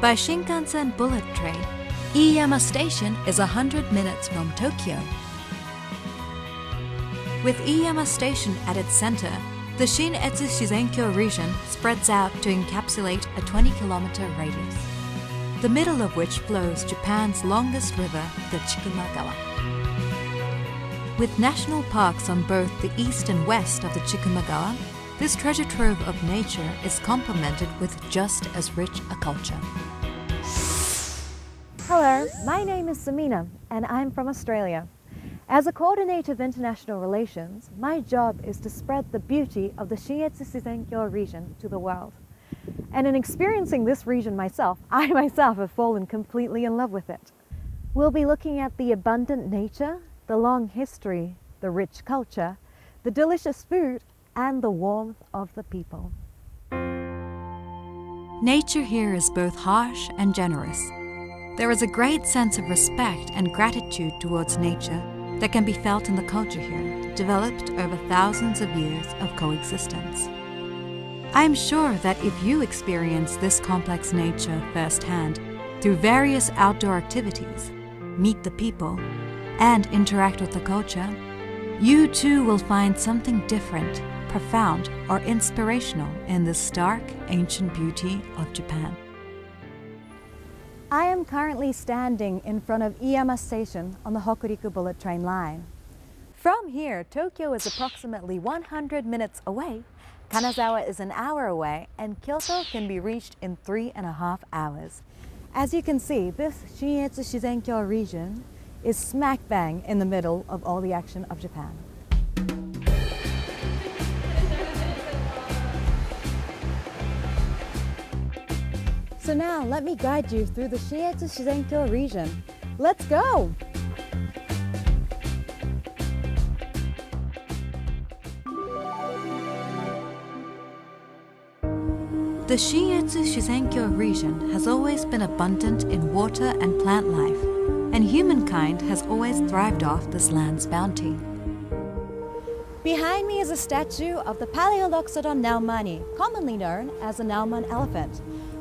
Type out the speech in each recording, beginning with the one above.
By Shinkansen bullet train, Iiyama Station is 100 minutes from Tokyo. With Iiyama Station at its center, the Shin'etsu Shizenkyo region spreads out to encapsulate a 20-kilometer radius, the middle of which flows Japan's longest river, the Chikumagawa. With national parks on both the east and west of the Chikumagawa, this treasure trove of nature is complemented with just as rich a culture. Hello, my name is Samina and I'm from Australia. As a coordinator of international relations, my job is to spread the beauty of the Shin'etsu Shizenkyo region to the world. And in experiencing this region myself, I myself have fallen completely in love with it. We'll be looking at the abundant nature, the long history, the rich culture, the delicious food, and the warmth of the people. Nature here is both harsh and generous. There is a great sense of respect and gratitude towards nature that can be felt in the culture here, developed over thousands of years of coexistence. I am sure that if you experience this complex nature firsthand through various outdoor activities, meet the people, and interact with the culture, you too will find something different, profound, or inspirational in this stark, ancient beauty of Japan. I am currently standing in front of Iiyama Station on the Hokuriku bullet train line. From here, Tokyo is approximately 100 minutes away, Kanazawa is an hour away, and Kyoto can be reached in 3.5 hours. As you can see, this Shin'etsu Shizenkyo region is smack bang in the middle of all the action of Japan. So now let me guide you through the Shin'etsu Shizenkyo region. Let's go! The Shin'etsu Shizenkyo region has always been abundant in water and plant life, and humankind has always thrived off this land's bounty. Behind me is a statue of the Paleoloxodon naumani, commonly known as the Nauman elephant.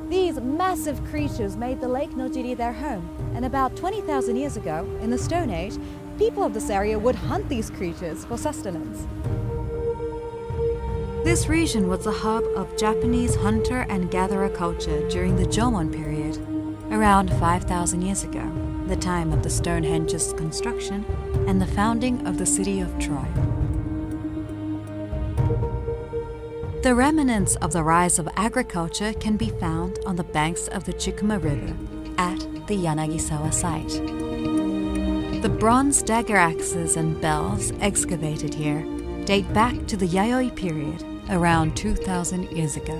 These massive creatures made the Lake Nojiri their home, and about 20,000 years ago, in the Stone Age, people of this area would hunt these creatures for sustenance. This region was the hub of Japanese hunter and gatherer culture during the Jomon period, around 5,000 years ago, the time of the Stonehenge's construction and the founding of the city of Troy. The remnants of the rise of agriculture can be found on the banks of the Chikuma River at the Yanagisawa site. The bronze dagger axes and bells excavated here date back to the Yayoi period, around 2,000 years ago.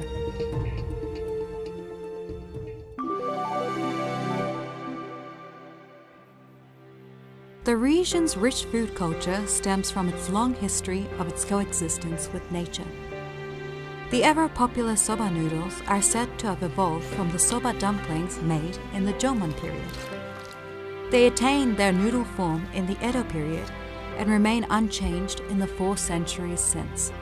The region's rich food culture stems from its long history of its coexistence with nature. The ever-popular soba noodles are said to have evolved from the soba dumplings made in the Jomon period. They attained their noodle form in the Edo period and remain unchanged in the 4 centuries since.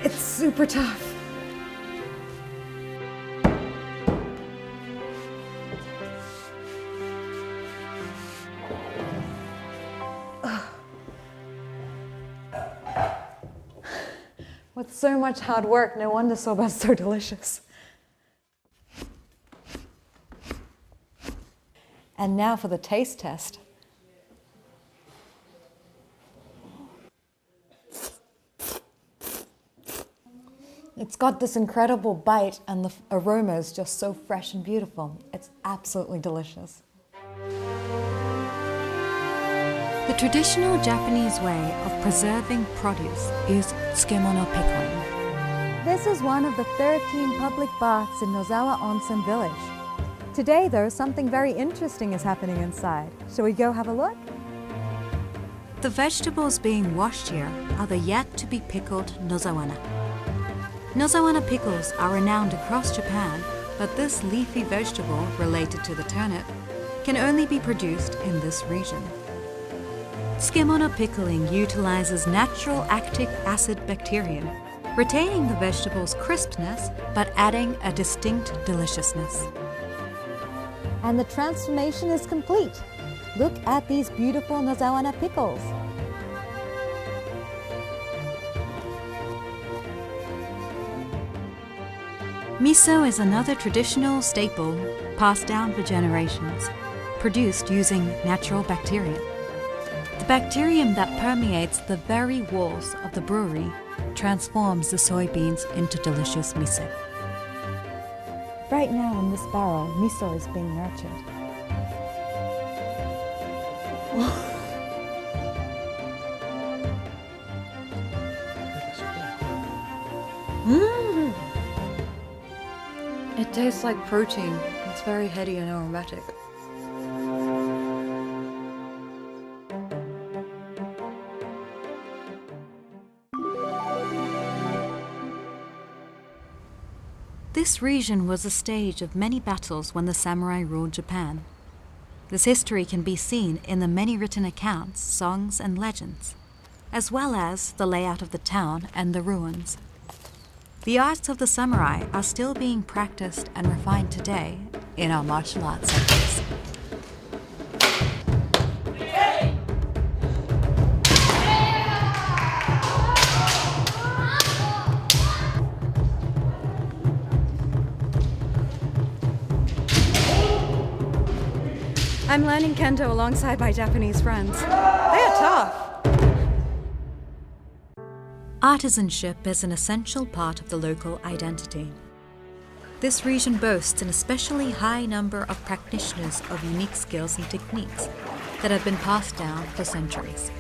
It's super tough. With so much hard work, no wonder soba is so delicious. And now for the taste test. It's got this incredible bite and the aroma is just so fresh and beautiful. It's absolutely delicious. The traditional Japanese way of preserving produce is tsukemono pickling. This is one of the 13 public baths in Nozawa Onsen Village. Today, though, something very interesting is happening inside. Shall we go have a look? The vegetables being washed here are the yet-to-be-pickled nozawana. Nozawana pickles are renowned across Japan, but this leafy vegetable, related to the turnip, can only be produced in this region. Tsukemono pickling utilizes natural lactic acid bacteria retaining the vegetable's crispness but adding a distinct deliciousness. And the transformation is complete. Look at these beautiful nozawana pickles. Miso is another traditional staple passed down for generations, produced using natural bacteria. The bacterium that permeates the very walls of the brewery transforms the soybeans into delicious miso. Right now in this barrel, miso is being nurtured. It tastes like protein. It's very heady and aromatic. This region was the stage of many battles when the samurai ruled Japan. This history can be seen in the many written accounts, songs, and legends, as well as the layout of the town and the ruins. The arts of the samurai are still being practiced and refined today in our martial arts centers. I'm learning kendo alongside my Japanese friends. They are tough. Artisanship is an essential part of the local identity. This region boasts an especially high number of practitioners of unique skills and techniques that have been passed down for centuries.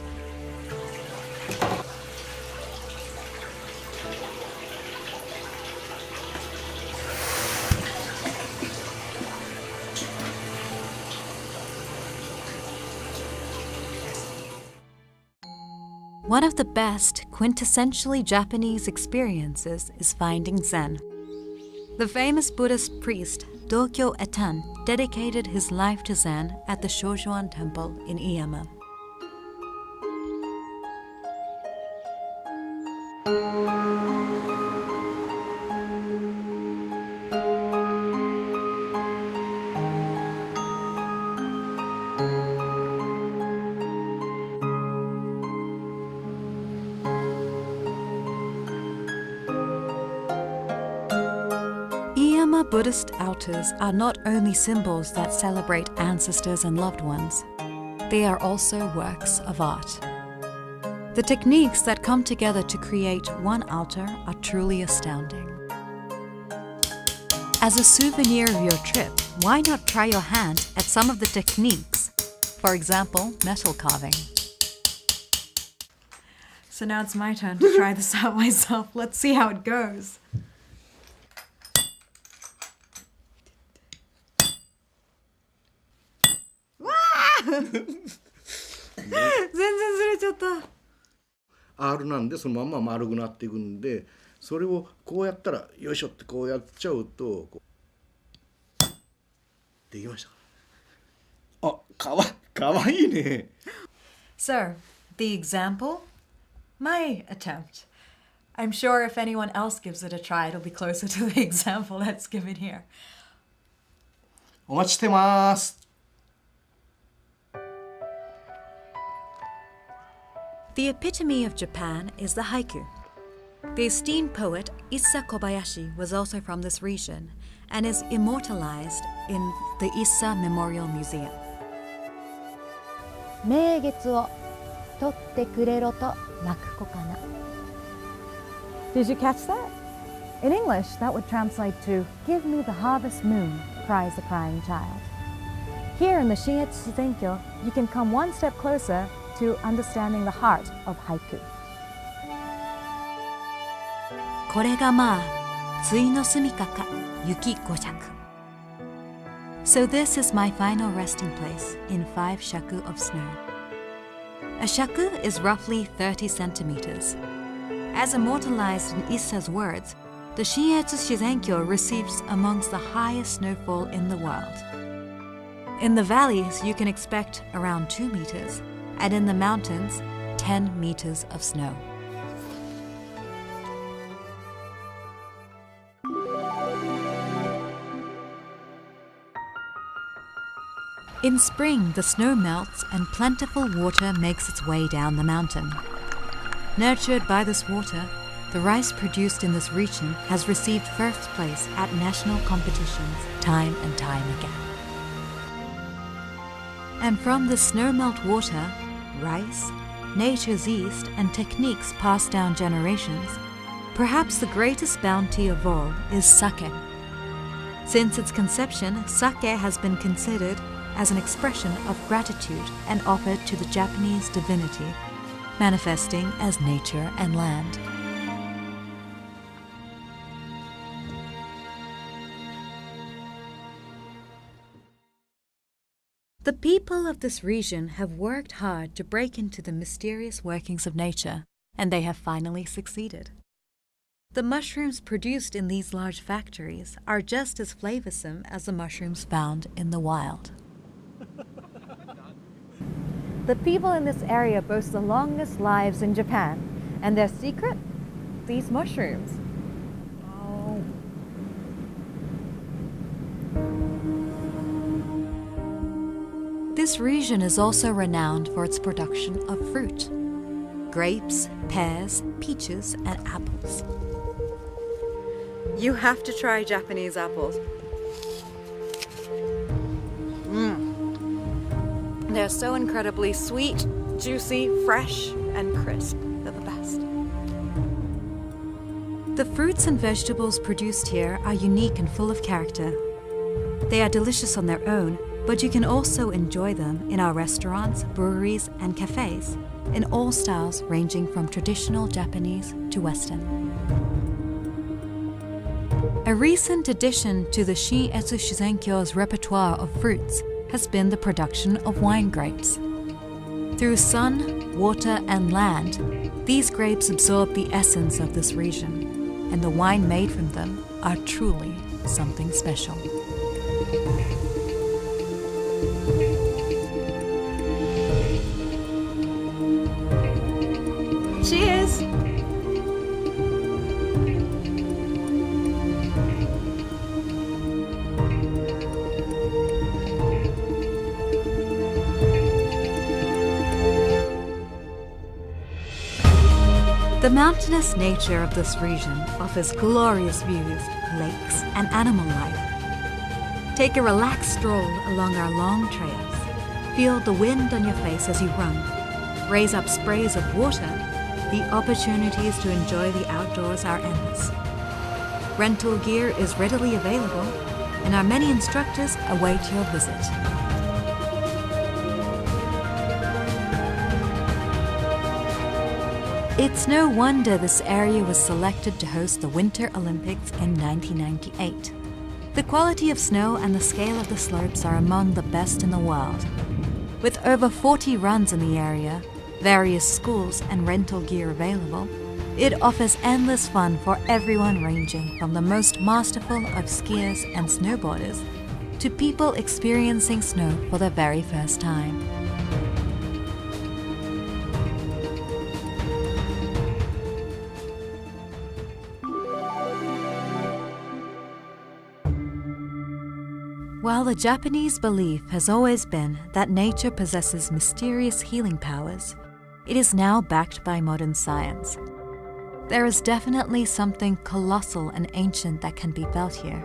One of the best, quintessentially Japanese experiences is finding Zen. The famous Buddhist priest Dokyo Etan dedicated his life to Zen at the Shojuan Temple in Iyama. Iyama Buddhist altars are not only symbols that celebrate ancestors and loved ones, they are also works of art. The techniques that come together to create one altar are truly astounding. As a souvenir of your trip, why not try your hand at some of the techniques? For example, metal carving. So now it's my turn to try this out myself. Let's see how it goes. R なんでそのまんま丸くなっていくんで、それをこうやったらよいしょってこうやっちゃうとできました。あ、かわいいね。So, the example, my attempt. I'm sure if anyone else gives it a try, it'll be closer to the example that's given here. お待ちしてます。The epitome of Japan is the haiku. The esteemed poet Issa Kobayashi was also from this region and is immortalized in the Issa Memorial Museum. 名月を取ってくれろと泣く子かな. Did you catch that? In English, that would translate to, "Give me the harvest moon," cries the crying child. Here in the Shin'etsu Shizenkyo, you can come one step closer to understanding the heart of haiku. これがまあ、ついの住みかか、雪5尺. So this is my final resting place in 5 shaku of snow. A shaku is roughly 30 centimeters. As immortalized in Issa's words, the Shin'etsu Shizenkyo receives amongst the highest snowfall in the world. In the valleys, you can expect around 2 meters, and in the mountains, 10 meters of snow. In spring, the snow melts and plentiful water makes its way down the mountain. Nurtured by this water, the rice produced in this region has received first place at national competitions time and time again. And from the snowmelt water, rice, nature's yeast, and techniques passed down generations, perhaps the greatest bounty of all is sake. Since its conception, sake has been considered as an expression of gratitude and offered to the Japanese divinity, manifesting as nature and land. The people of this region have worked hard to break into the mysterious workings of nature, and they have finally succeeded. The mushrooms produced in these large factories are just as flavorsome as the mushrooms found in the wild. The people in this area boast the longest lives in Japan, and their secret? These mushrooms. Oh. This region is also renowned for its production of fruit: grapes, pears, peaches, and apples. You have to try Japanese apples. They're so incredibly sweet, juicy, fresh, and crisp. They're the best. The fruits and vegetables produced here are unique and full of character. They are delicious on their own, but you can also enjoy them in our restaurants, breweries, and cafes, in all styles ranging from traditional Japanese to Western. A recent addition to the Shin'etsu Shizenkyo's repertoire of fruits has been the production of wine grapes. Through sun, water, and land, these grapes absorb the essence of this region, and the wine made from them are truly something special. Cheers! The mountainous nature of this region offers glorious views, lakes, and animal life. Take a relaxed stroll along our long trails. Feel the wind on your face as you run. Raise up sprays of water. The opportunities to enjoy the outdoors are endless. Rental gear is readily available, and our many instructors await your visit. It's no wonder this area was selected to host the Winter Olympics in 1998. The quality of snow and the scale of the slopes are among the best in the world. With over 40 runs in the area, various schools and rental gear available, it offers endless fun for everyone, ranging from the most masterful of skiers and snowboarders to people experiencing snow for the very first time. While the Japanese belief has always been that nature possesses mysterious healing powers, it is now backed by modern science. There is definitely something colossal and ancient that can be felt here,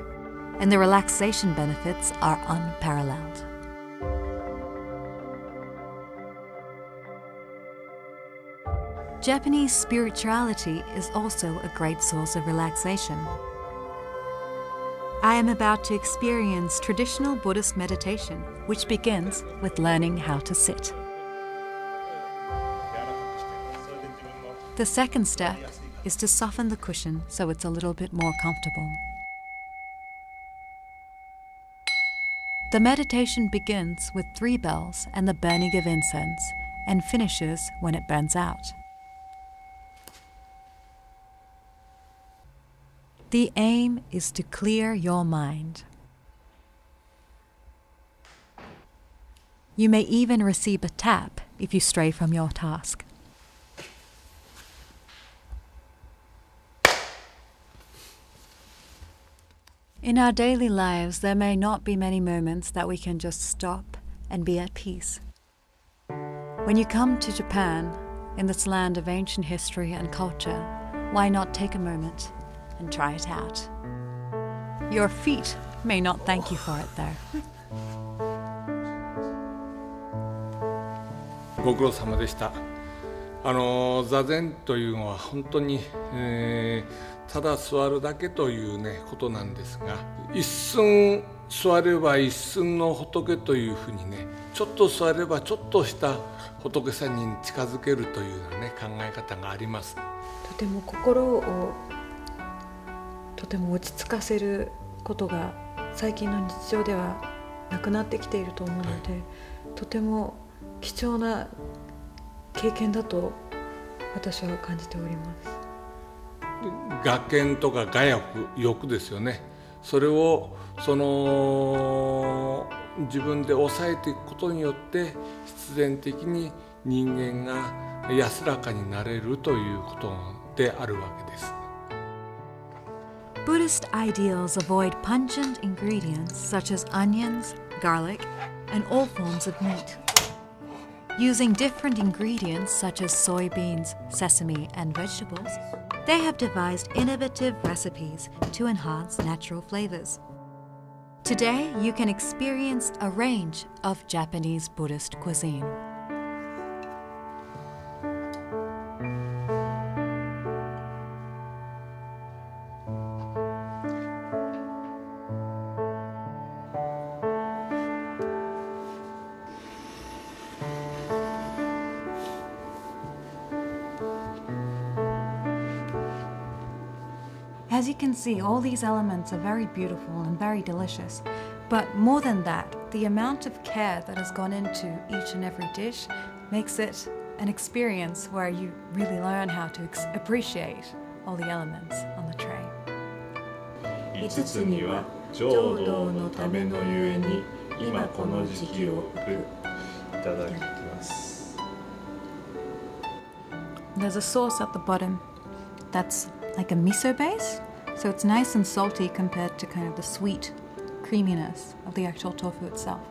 and the relaxation benefits are unparalleled. Japanese spirituality is also a great source of relaxation. I am about to experience traditional Buddhist meditation, which begins with learning how to sit. The second step is to soften the cushion so it's a little bit more comfortable. The meditation begins with 3 bells and the burning of incense, and finishes when it burns out. The aim is to clear your mind. You may even receive a tap if you stray from your task. In our daily lives, there may not be many moments that we can just stop and be at peace. When you come to Japan, in this land of ancient history and culture, why not take a moment and try it out? Your feet may not thank you for it though. ご苦労様でした。座禅というのは本当に、ただ座るだけというねことなんですが、一寸座れば一寸の仏というふうにね、ちょっと座ればちょっとした仏さんに近づけるというようなね考え方があります。とても心をとても落ち着かせることが最近の日常ではなくなってきていると思うので、とても貴重な経験だと私は感じております。我見とか我欲ですよね。それを自分で抑えていくことによって必然的に人間が安らかになれるということであるわけです。Buddhist ideals avoid pungent ingredients such as onions, garlic, and all forms of meat. Using different ingredients such as soybeans, sesame, and vegetables, they have devised innovative recipes to enhance natural flavors. Today, you can experience a range of Japanese Buddhist cuisine. As you can see, all these elements are very beautiful and very delicious. But more than that, the amount of care that has gone into each and every dish makes it an experience where you really learn how to appreciate all the elements on the tray. 5つには浄土のためのゆえに今この時期を送る。いただきます。 There's a sauce at the bottom that's like a miso base, so it's nice and salty compared to kind of the sweet creaminess of the actual tofu itself.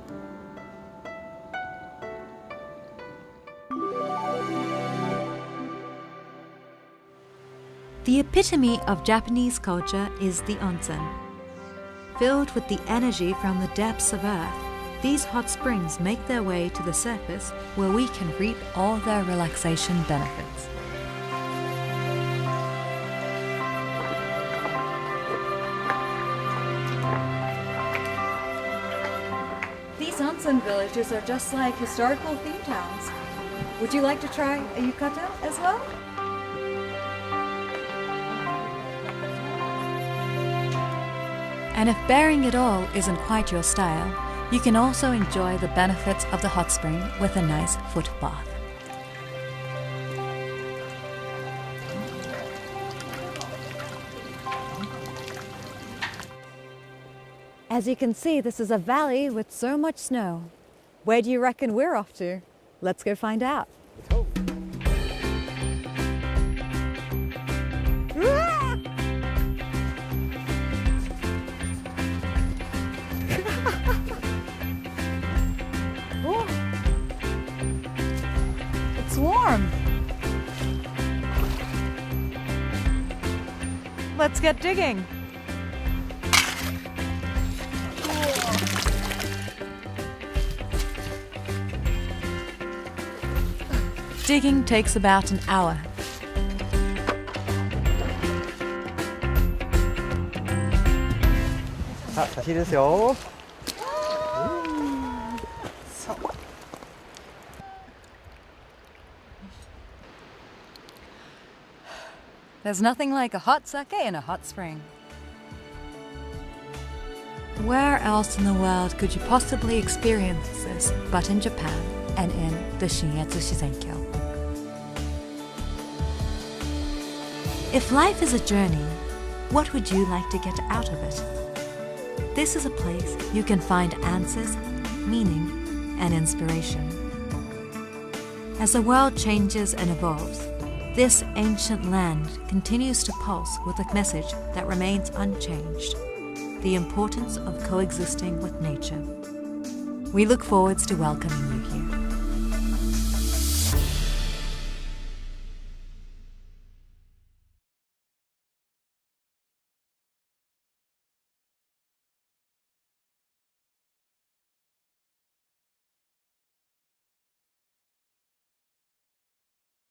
The epitome of Japanese culture is the onsen. Filled with the energy from the depths of earth, these hot springs make their way to the surface where we can reap all their relaxation benefits. These onsen villages are just like historical theme towns. Would you like to try a yukata as well? And if bearing it all isn't quite your style, you can also enjoy the benefits of the hot spring with a nice foot bath. As you can see, this is a valley with so much snow. Where do you reckon we're off to? Let's go find out. Oh. It's warm. Let's get digging. Digging takes about an hour. There's nothing like a hot sake in a hot spring. Where else in the world could you possibly experience this but in Japan and in the Shin'etsu Shizenkyo? If life is a journey, what would you like to get out of it? This is a place you can find answers, meaning, and inspiration. As the world changes and evolves, this ancient land continues to pulse with a message that remains unchanged: the importance of coexisting with nature. We look forward to welcoming you here.